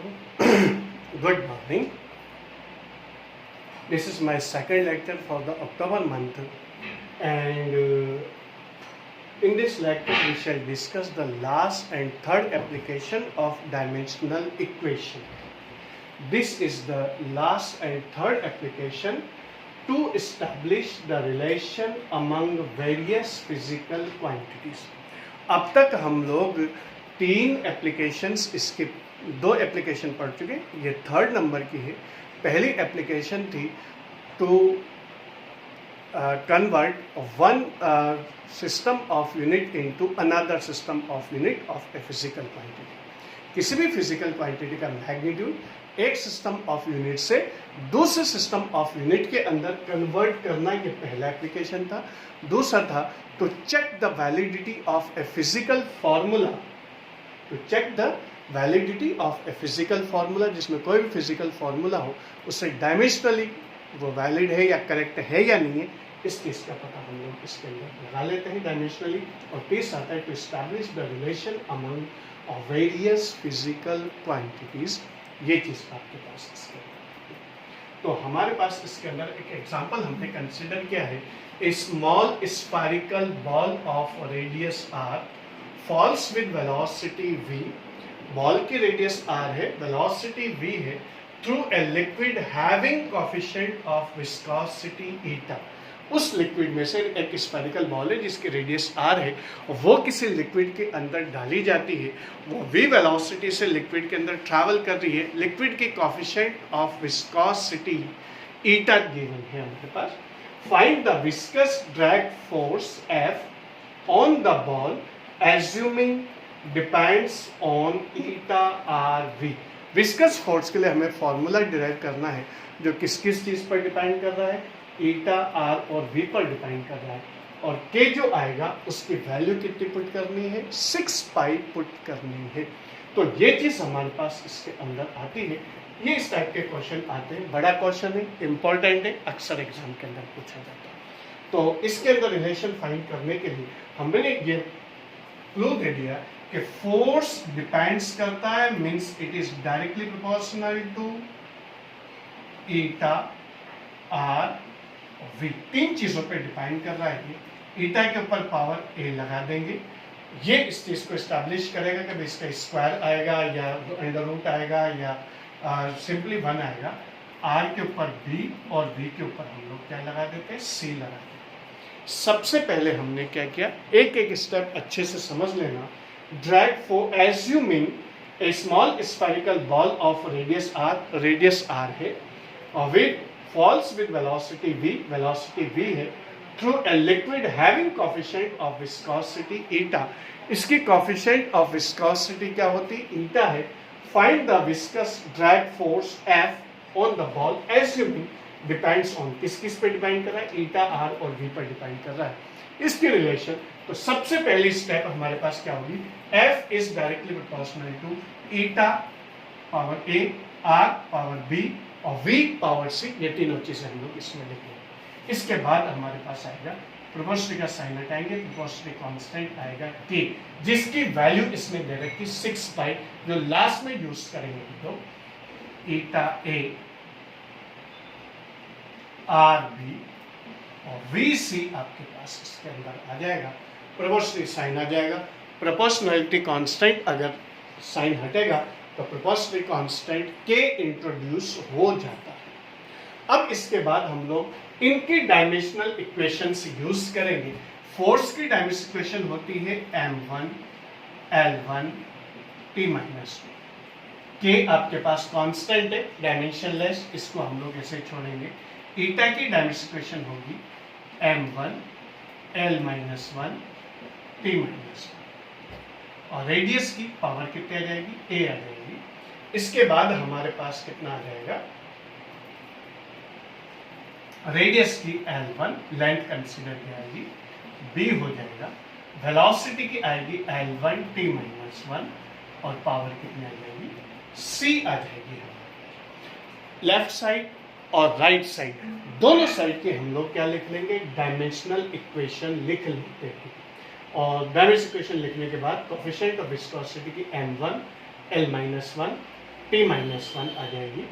Good morning. This is my second lecture for the October month, and in this lecture we shall discuss the last and third application of dimensional equation. This is the last and third application to establish the relation among various physical quantities. अब तक हम लोग तीन applications, इसके दो application पढ़ चुके, ये थर्ड नंबर की है. पहली एप्लीकेशन थी to convert one system of unit into another system of unit of a physical quantity. किसी भी फिजिकल क्वांटिटी का मैग्नीट्यूड एक सिस्टम ऑफ यूनिट से दूसरे सिस्टम ऑफ यूनिट के अंदर कन्वर्ट करना, ये पहला एप्लीकेशन था. दूसरा था to check the validity of a physical formula, to check the validity of a physical formula, जिसमें कोई भी फिजिकल फार्मूला हो उससे डायमेंशनली वो वैलिड है या करेक्ट है या नहीं है, इस चीज़ का पता हम लोग इसके अंदर लगा लेते हैं डायमेंशनली. और तीसरा आता है to establish the relation among various physical quantities. ये चीज़ आपके पास इसके अंदर. तो हमारे पास इसके अंदर एक एग्जांपल हमने कंसिडर किया है. A small spherical ball of radius R falls with velocity v. Ball की रेडियस r है, वेलोसिटी v है, through a liquid having coefficient of viscosity eta. उस लिक्विड में से एक स्फेरिकल बॉल है जिसकी रेडियस r है, वो किसी लिक्विड के अंदर डाली जाती है. वो v वेलोसिटी से लिक्विड के अंदर ट्रैवल कर रही है. लिक्विड की coefficient of viscosity eta given है हमारे पास. Find the viscous drag force F on the ball assuming depends on eta r v. Viscous force के लिए हमें फॉर्मूला डिराइव करना है जो किस किस चीज पर डिपेंड कर रहा है, eta r और v पर डिपेंड कर रहा है. और k जो आएगा उसकी वैल्यू कितनी पुट करनी है, 6 पाई पुट करनी है. तो ये चीज हमारे पास इसके अंदर आती है. ये इस टाइप के क्वेश्चन आते हैं. बड़ा क्वेश्चन है, इंपॉर्टेंट है, अक्सर एग्जाम के अंदर पूछा जाता है. तो इसके अंदर रिलेशन फाइंड करने के लिए हमने ये क्लू दे दिया कि फोर्स डिपेंड्स करता है, means it is directly proportional to eta r v. तीन चीजों पे डिपेंड कर रहा है. eta के ऊपर पावर a लगा देंगे, ये इस चीज को एस्टैब्लिश करेगा कि इसका स्क्वायर आएगा या अंडर रूट आएगा या सिंपली 1 आएगा. r के ऊपर b और v के ऊपर हम लोग क्या लगा देते हैं, c लगा देते हैं. सबसे पहले हमने क्या किया, एक एक स्टेप अच्छे से समझ लेना. Drag for assuming a small spherical ball of radius r है, और with falls with velocity v है, through a liquid having coefficient of viscosity eta. इसकी कोएफिशिएंट ऑफ विस्कोसिटी क्या होती है, eta है. Find the viscous drag force F on the ball assuming depends on, किस पे डिपेंड कर रहा है, eta r और v पर डिपेंड कर रहा है. इसकी रिलेशन, तो सबसे पहली स्टेप हमारे पास क्या होगी, F is directly proportional to eta power a, r power b और v पावर c. ये तीनों चीजें हम लोग इसमें लिखेंगे. इसके बाद हमारे पास आएगा प्रोपोर्शनल का साइन हटाएंगे, प्रोपोर्शनल कांस्टेंट आएगा k, जिसकी वैल्यू इसमें दे रखी 6 पाई, जो लास्ट में यूज करेंगे. तो eta a r b और vc आपके पास इसके अंदर आ जाएगा. प्रोपोर्शनल साइन आ जाएगा. प्रोपोर्शनलिटी कांस्टेंट अगर साइन हटेगा तो प्रोपोर्शनल कांस्टेंट k इंट्रोड्यूस हो जाता है. अब इसके बाद हम लोग इनकी डायमेंशनल इक्वेशंस यूज करेंगे. फोर्स की डायमेंशनल इक्वेशन होती है m1 l1 t-2. k आपके पास कांस्टेंट है, डायमेंशनलेस, इसको हम लोग ऐसे छोड़ेंगे. eta की डायमेंशनल इक्वेशन होगी m1 l-1 t-1, और रेडियस की पावर कितनी आ जाएगी, a आ जाएगी. इसके बाद हमारे पास कितना आ जाएगा, रेडियस की l1, लेंथ कंसीडर की आएगी, b हो जाएगा. वेलोसिटी की आएगी l1 t-1 और पावर कितनी आ जाएगी, c आ जाएगी. लेफ्ट साइड और राइट साइड दोनों साइड के हम लोग क्या लिख लेंगे, डायमेंशनल इक्वेशन लिख लेते हैं. और डायमेंशनल इक्वेशन लिखने के बाद कोएफिशिएंट ऑफ विस्कोसिटी की m1 l-1 t minus one आ जाएगी।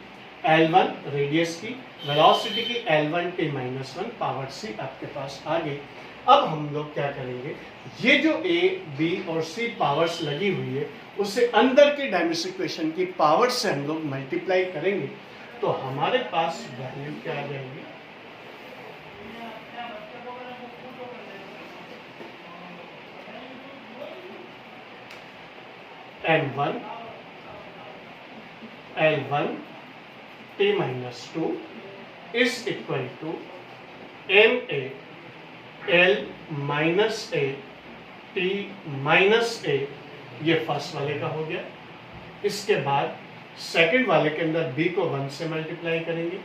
L1 रेडियस की, वेलोसिटी की L1 t minus one, power c आपके पास आ गई। अब हम लोग क्या करेंगे, ये जो a, b और c पावर्स लगी हुई है उसे अंदर की डायमेंशन इक्वेशन की पावर से हम लोग मल्टीप्लाई करेंगे, तो हमारे पास वैल्यू क्या आ जाएगी, m1 L1 t minus two is equal to ma L minus a t minus a, ये फर्स्ट वाले का हो गया। इसके बाद सेकंड वाले के अंदर b को 1 से मल्टीप्लाई करेंगे,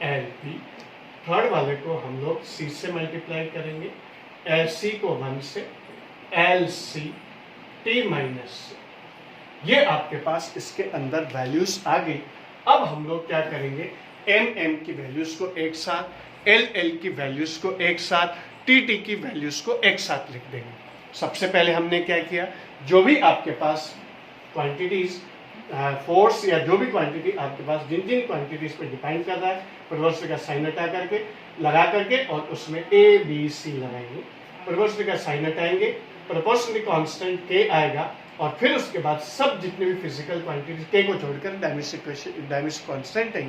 LB। थर्ड वाले को हम लोग c से मल्टीप्लाई करेंगे, LC को 1 से, LC t माइनस से। ये आपके पास इसके अंदर वैल्यूज आ गई। अब हम लोग क्या करेंगे, m की वैल्यूज को एक साथ, L की वैल्यूज को एक साथ, T की वैल्यूज को एक साथ लिख देंगे। सबसे पहले हमने क्या किया, जो भी आपके पास क्वांटिटीज फोर्स या जो भी क्वांटिटी आपके पास जिन जिन क्वांटिटीज पे डिपेंड कर रहा है, प्रपोर्शनल का साइन हटा लगा करके और उसमें a b c लगाएंगे, प्रपोर्शनल का साइन हटाएंगे, प्रोपोर्शनली कांस्टेंट k आएगा, और फिर उसके बाद सब जितने भी फिजिकल क्वांटिटीज k को छोड़कर डायमेंशन कांस्टेंट है,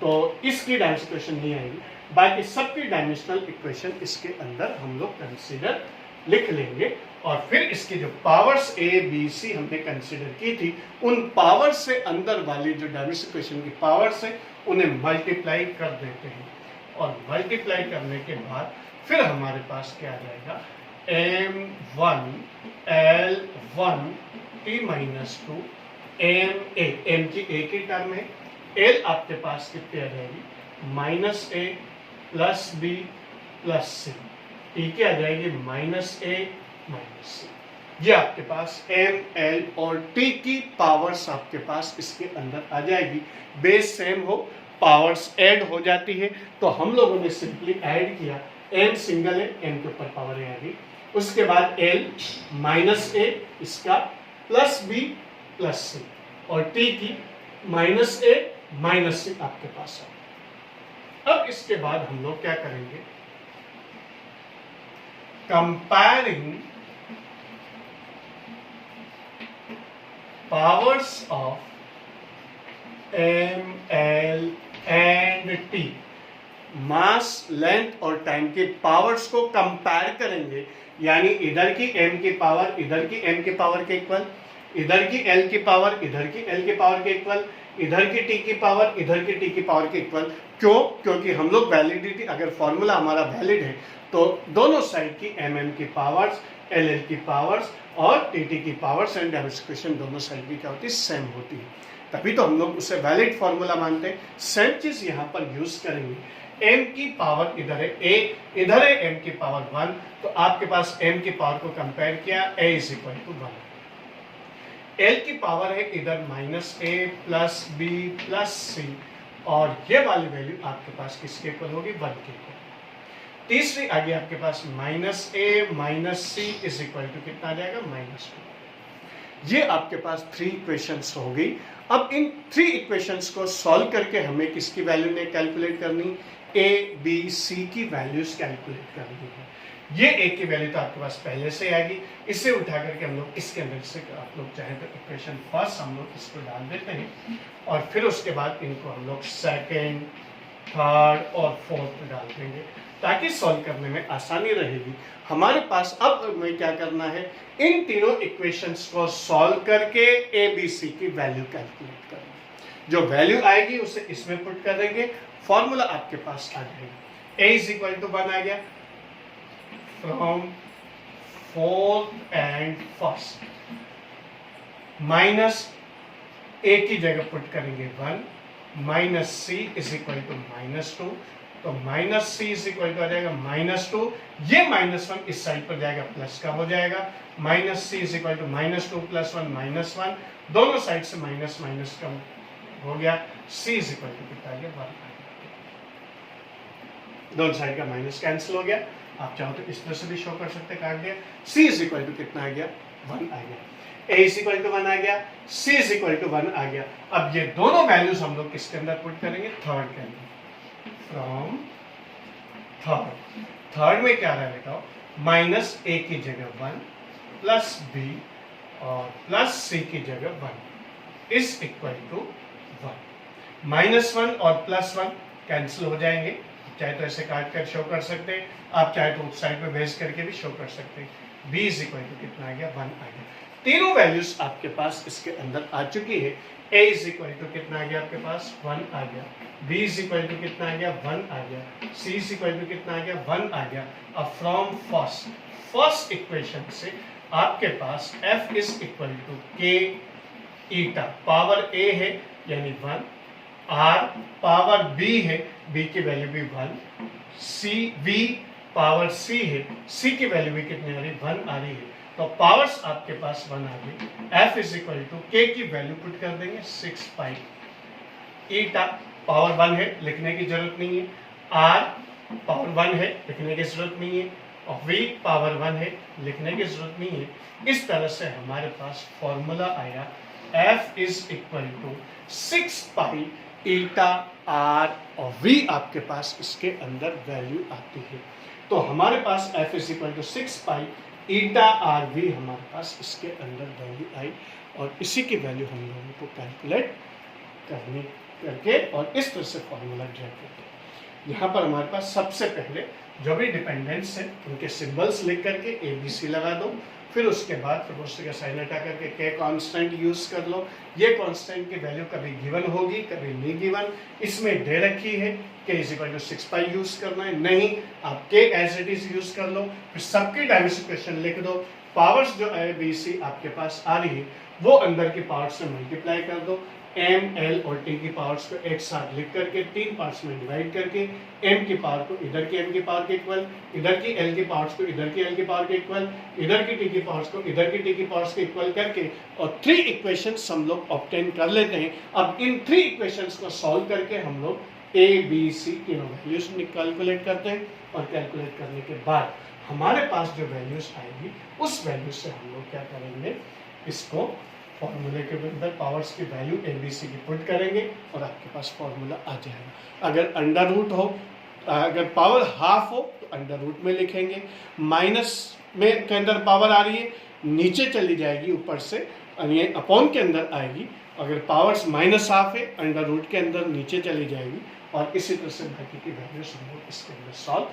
तो इसकी डायमेंशन इक्वेशन नहीं आएगी, बाकी सबकी डायमेंशनल इक्वेशन इसके अंदर हम लोग कंसीडर लिख लेंगे। और फिर इसकी जो पावर्स a b c हमने कंसीडर की थी, उन पावर से अंदर वाली जो डायमेंशन इक्वेशन की पावर्स है उन्हें मल्टीप्लाई कर देते हैं, और मल्टीप्लाई करने के बाद फिर हमारे पास क्या आ जाएगा, m1 L1 t minus to m की a की टर्म है, L आपके पास कितनी आ जाएगी, minus a plus b plus c, t की आ जाएगी माइनस a माइनस c। ये आपके पास m l और t की पावर्स आपके पास इसके अंदर आ जाएगी। बेस सेम हो, पावर्स ऐड हो जाती है, तो हम लोगों ने सिंपली ऐड किया, m सिंगल है, m के ऊपर पावर है आ गई, उसके बाद l माइनस a इसका प्लस b प्लस c, और t की माइनस a माइनस c आपके पास है। अब इसके बाद हम लोग क्या करेंगे, comparing powers of m l and t, mass, length और टाइम के पावर्स को कंपेयर करेंगे, यानी इधर की m की पावर इधर की m की पावर के इक्वल, इधर की l की पावर इधर की l की पावर के इक्वल, इधर की t की पावर इधर की t की पावर के इक्वल। क्यों? क्योंकि हम लोग वैलिडिटी, अगर फॉर्मूला हमारा वैलिड है तो दोनों साइड की mm की पावर्स, ll की पावर्स और tt की पावर्स एंड डायमेंशन इक्वेशन दोनों साइड की क्या होती है, सेम होती है, तभी तो हम लोग उसे वैलिड फॉर्मूला मानते हैं। सेम चीज यहाँ पर यूज करेंगे, m की पावर इधर है a, इधर है m की पावर 1, तो आपके पास m की पावर को कंपेयर किया, a is equal to 1, l की पावर है इधर minus a plus b plus c, और ये वाली वैल्यू आपके पास किसके इक्वल होगी, 1 के इक्वल। तीसरी आगे आपके पास minus a minus c is equal to कितना आ जाएगा, -2। ये आपके पास 3 इक्वेशंस हो गई। अब इन 3 इक्वेशंस को सॉल्व करके हमें किसकी वैल्यू ने कैलकुलेट करनी, a b c की वैल्यूज कैलकुलेट करनी है। ये a की वैल्यू तो आपके पास पहले से आएगी, इसे उठा करके हम लोग इसके अंदर से, आप लोग चाहें तो इक्वेशन फर्स्ट हम लोग इसको डाल देते हैं, और फिर उसके बाद इनको हम लोग सेकेंड, थर्ड और फोर्थ डाल देंगे, ताकि सॉल्व करने में आसानी रहेगी हमारे पास। अब हमें क्या करना है, इन तीनों इक्वेशंस को सॉल्व करके a b c की वैल्यू कैलकुलेट करना, जो वैल्यू आएगी उसे इसमें पुट कर देंगे, फॉर्मूला आपके पास आ जाएगा, a इज इक्वल टू 1 आ गया from fourth and first, minus a की जगह पुट करेंगे 1, minus c is equal to -2, तो minus C is equal to आ जाएगा -2, ये -1 इस साइड पर जाएगा, प्लस का हो जाएगा, minus C is equal to -2 + 1 -1, दोनों साइड से माइनस माइनस कम हो गया, सी इज इक्वल टू कितना आ गया, 1 आ गया। दोनों साइड का माइनस कैंसिल हो गया, आप चाहो तो इस तरह से भी शो कर सकते, काट दिया, सी इज इक्वल टू कितना आ गया, 1 आ गया। a इज इक्वल टू 1 आ गया, c इज इक्वल टू 1 आ गया। अब ये दोनों वैल्यूज हम लोग किसके अंदर पुट करेंगे, थर्ड के अंदर। फ्रॉम थर्ड में क्या रहेगा, माइनस a की जगह 1 प्लस b और प्लस c की जगह 1 इज इक्वल टू 1। -1 और +1 कैंसिल हो जाएंगे, चाहे तो ऐसे काट कर शो कर सकते हैं, आप चाहे तो उस साइड पे बेस करके भी शो कर सकते हैं। b इज इक्वल टू कितना आ गया, 1 आ गया। तीनों वैल्यूज आपके पास इसके अंदर आ चुकी है। a इज इक्वल टू कितना आ गया आपके पास, 1 आ गया। b इज इक्वल टू कितना आ गया, 1 आ गया। c इज इक्वल टू कितना आ गया, 1 आ गया। अब फ्रॉम फर्स्ट इक्वेशन से आपके पास f is equal to k eta, power a है यानी 1, r पावर b है, b की वैल्यू भी 1, v पावर c है, c की वैल्यू भी कितनी आ रही, 1 आ रही है। तो पावर्स आपके पास 1 आ गई। f is equal to k की वैल्यू पुट कर देंगे 6 पाई ईटा, पावर 1 है लिखने की जरूरत नहीं है, r पावर 1 है लिखने की जरूरत नहीं है, और v पावर 1 है लिखने की जरूरत नहीं है। इस तरह से हमारे पास फॉर्मूला आया f is equal to 6 pi eta r, और v आपके पास इसके अंदर वैल्यू आती है। तो हमारे पास f is equal to 6 pi eta r v हमारे पास इसके अंदर वैल्यू आई, और इसी की वैल्यू हम लोगों को कैलकुलेट करके और इस तरह से फॉर्मूला ड्रा करके यहाँ पर हमारे पास सबसे पहले जो भी डिपेंडेंट्स हैं उनके सिंबल्स लिख करके ABC लगा दो, फिर उसके बाद प्रपोस्ट का साइन हटा करके k कांस्टेंट यूज कर लो। ये कांस्टेंट की वैल्यू कभी गिवन होगी कभी नहीं गिवन, इसमें दे रखी है k is equal to 6 pi use करना है, नहीं आप k as it is use कर लो, फिर सबकी डाइमेंशन लिख दो। पावर्स जो है BC आपके पास आ रही है वो अंदर की पावर्स से मल्टीप्लाई कर दो, m, l और t की पावर्स को एक साथ लिख करके 3 पार्ट्स में डिवाइड करके m की पावर को इधर की m की पावर के इक्वल, इधर की l की पावर्स को इधर की l की पावर के इक्वल, इधर की t की पावर्स को इधर की t की पावर्स के इक्वल करके और 3 इक्वेशंस हम लोग ऑब्टेन कर लेते हैं। अब इन 3 इक्वेशंस को सॉल्व करके हम लोग a, b, c तीनों वैल्यूज कैलकुलेट करते हैं, और कैलकुलेट करने के बाद हमारे पास जो वैल्यूज आएगी उस वैल्यू से हम लोग क्या करेंगे, इसको फॉर्मूले के अंदर पावर्स की वैल्यू ABC की पुट करेंगे और आपके पास फॉर्मूला आ जाएगा। अगर अंडर रूट हो, अगर पावर हाफ हो तो अंडर रूट में लिखेंगे, माइनस में के अंदर पावर आ रही है नीचे चली जाएगी ऊपर से, ये अपॉन के अंदर आएगी। अगर पावर्स माइनस हाफ है अंडर रूट के अंदर नीचे चली जाएगी, और इसी तरह से बाकी की वैल्यूज हम लोग इसके अंदर सॉल्व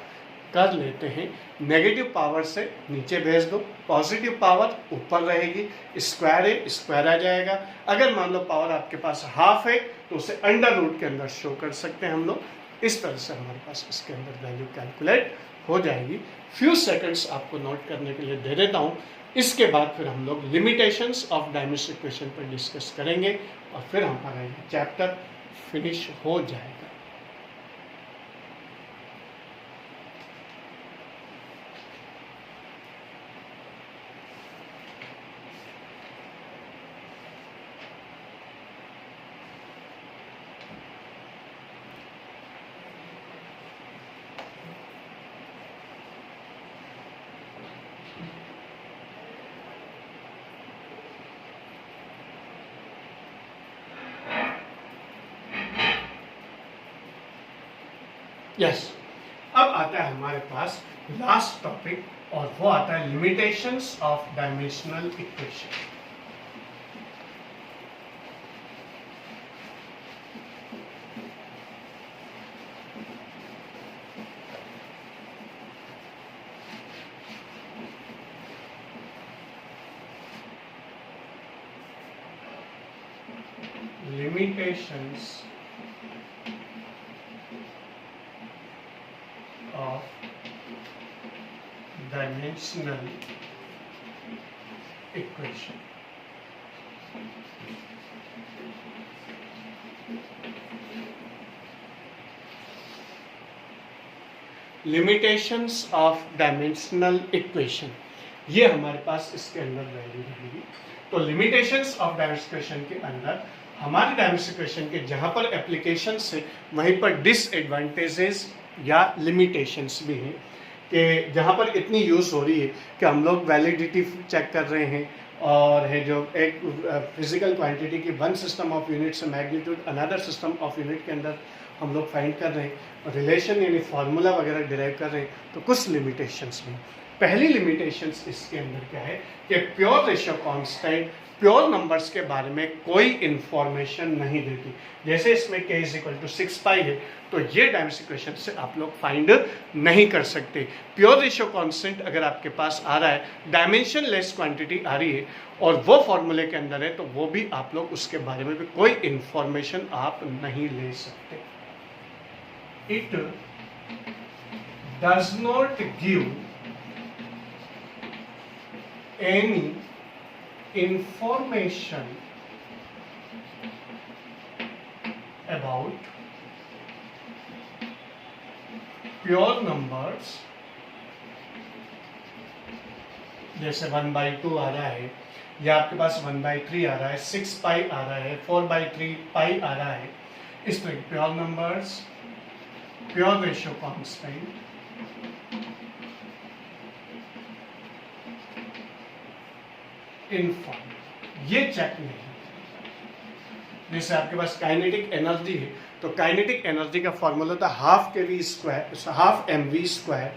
कर लेते हैं। नेगेटिव पावर से नीचे भेज दो, पॉजिटिव पावर ऊपर रहेगी, स्क्वायर है स्क्वायर आ जाएगा। अगर मान लो पावर आपके पास हाफ है तो उसे अंडर रूट के अंदर शो कर सकते हैं हम लोग। इस तरह से हमारे पास इसके अंदर वैल्यू कैलकुलेट हो जाएगी। फ्यू सेकंड्स आपको नोट करने के लिए दे देता हूँ, इसके बाद फिर हम लोग लिमिटेशंस ऑफ डायमेंशनल इक्वेशन पर डिस्कस करेंगे और फिर हमारा ये चैप्टर फिनिश हो जाएगा। यस, अब आता है हमारे पास लास्ट टॉपिक और वो आता है limitations of dimensional equation. Limitations of dimensional equation. Limitations of dimensional equation, ये हमारे पास इसके अंदर वैल्यू रहेगी। तो लिमिटेशंस ऑफ डायमेंशनल इक्वेशन के अंदर हमारी डायमेंशनल इक्वेशन के जहाँ पर एप्लीकेशन है वहीं पर डिसएडवांटेजेस या लिमिटेशंस भी हैं, कि जहाँ पर इतनी यूज़ हो रही है कि हम लोग वैलिडिटी चेक कर रहे हैं और है जो एक फिजिकल क्वांटिटी की वन सिस्टम ऑफ यूनिट से magnitude another system of unit के अंदर हम लोग फाइंड कर रहे हैं, रिलेशन यानी फार्मूला वगैरह डिराइव कर रहे हैं, तो कुछ लिमिटेशंस में पहली लिमिटेशंस इसके अंदर क्या है कि pure ratio constant pure numbers के बारे में कोई इंफॉर्मेशन नहीं देती। जैसे इसमें k = 6 पाई है, तो ये डायमेंस इक्वेशन से आप लोग फाइंड नहीं कर सकते। प्योर रेशियो कांस्टेंट अगर आपके पास आ रहा है, डायमेंशन लेस क्वांटिटी आ रही है और वो फॉर्मूले के अंदर है, तो वो भी आप लोग उसके बारे में भी कोई इंफॉर्मेशन आप नहीं ले सकते। It does not give any information about pure numbers, जैसे 1/2 आ रहा है या आपके पास 1/3 आ रहा है, 6 पाई आ रहा है, 4/3 पाई आ रहा है, इस तरह pure numbers, pure ratio constant, inform, ये चेक नहीं है। जैसे आपके पास काइनेटिक एनर्जी है, तो काइनेटिक एनर्जी का फॉर्मूला था हाफ mv²,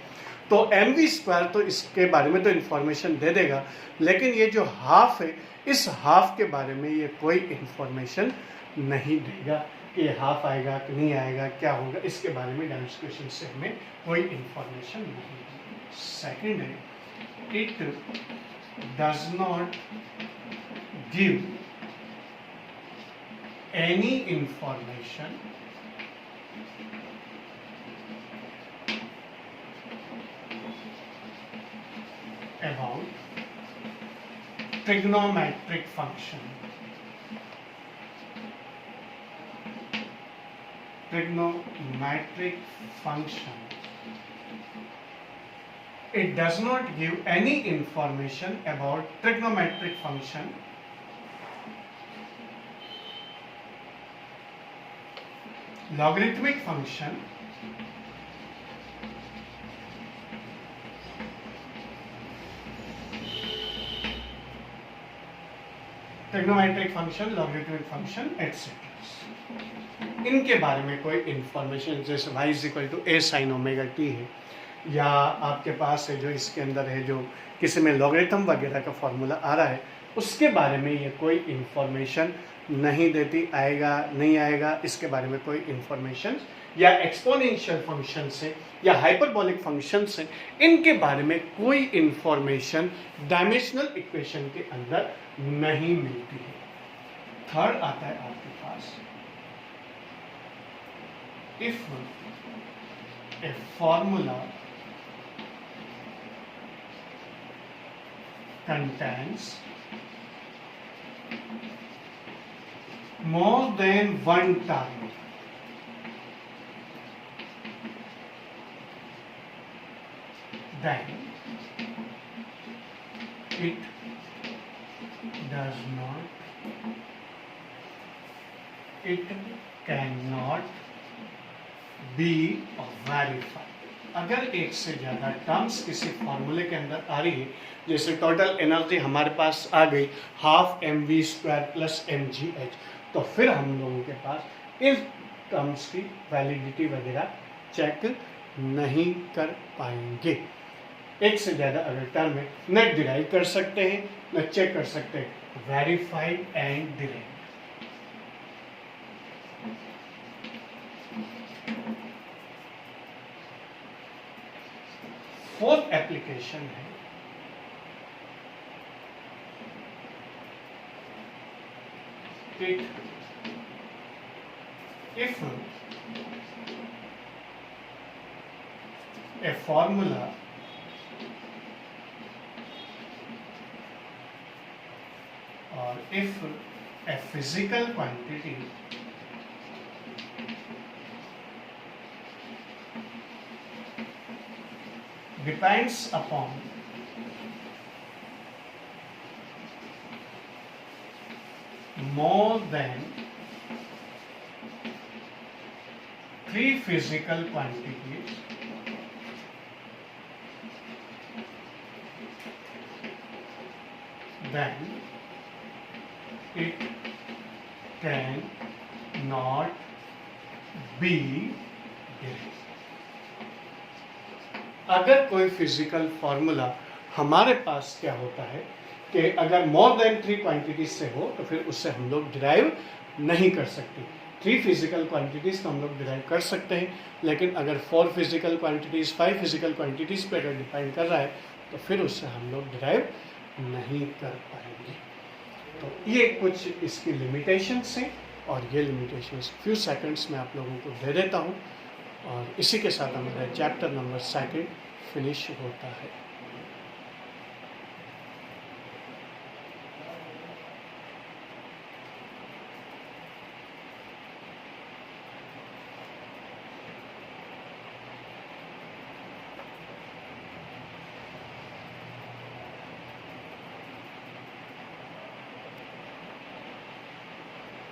तो mv² तो इसके बारे में तो इंफॉर्मेशन दे देगा, लेकिन ये जो हाफ है, इस हाफ के बारे में ये कोई इंफॉर्मेशन नहीं देगा कि ये हाफ आएगा कि नहीं आएगा, क्या होगा, इसके बारे में डेमोन्स्ट्रेशन से हमें कोई इंफॉर्मेशन नहीं देगी। सेकेंड है, it does not give any information about trigonometric function. Trigonometric function. It does not give any information about trigonometric function, logarithmic function, trigonometric function, logarithmic function etcetera, इनके बारे में कोई इंफॉर्मेशन, जैसे y = a sin ωt है, या आपके पास है जो इसके अंदर है जो किसी में लॉगरिथम वगैरह का फॉर्मूला आ रहा है, उसके बारे में ये कोई इंफॉर्मेशन नहीं देती, आएगा नहीं आएगा इसके बारे में कोई इंफॉर्मेशन, या एक्सपोनेंशियल फंक्शन से या हाइपरबोलिक फंक्शन से, इनके बारे में कोई इंफॉर्मेशन डायमेंशनल इक्वेशन के अंदर नहीं मिलती है। थर्ड आता है आपके पास, if a formula contains more than one term, then it does not, it cannot be verified. अगर एक से ज़्यादा टर्म्स किसी फॉर्मूले के अंदर आ रही है, जैसे टोटल एनर्जी हमारे पास आ गई हाफ mv² + mgh, तो फिर हम लोगों के पास इस टर्म्स की वैलिडिटी वगैरह चेक नहीं कर पाएंगे। एक से ज़्यादा अगर टर्म है, न डिराइव कर सकते हैं न चेक कर सकते हैं, verified and derive. Fourth application है if a formula or if a physical quantity depends upon more than 3 physical quantities, then it can not be derived. अगर कोई फिजिकल फॉर्मूला हमारे पास क्या होता है कि अगर मोर देन 3 क्वांटिटीज से हो तो फिर उससे हम लोग डिराइव नहीं कर सकते. 3 फिजिकल क्वांटिटीज तो हम लोग डिराइव कर सकते हैं, लेकिन अगर 4 फिजिकल क्वांटिटीज 5 फिजिकल क्वांटिटीज पे अगर डिफाइन कर रहा है तो फिर उससे हम लोग डिराइव नहीं कर पाएंगे. तो ये कुछ इसकी लिमिटेशंस हैं और ये लिमिटेशंस फ्यू सेकंड्स में आप लोगों को दे देता हूँ और इसी के साथ हमारा चैप्टर नंबर 2 फिनिश होता है.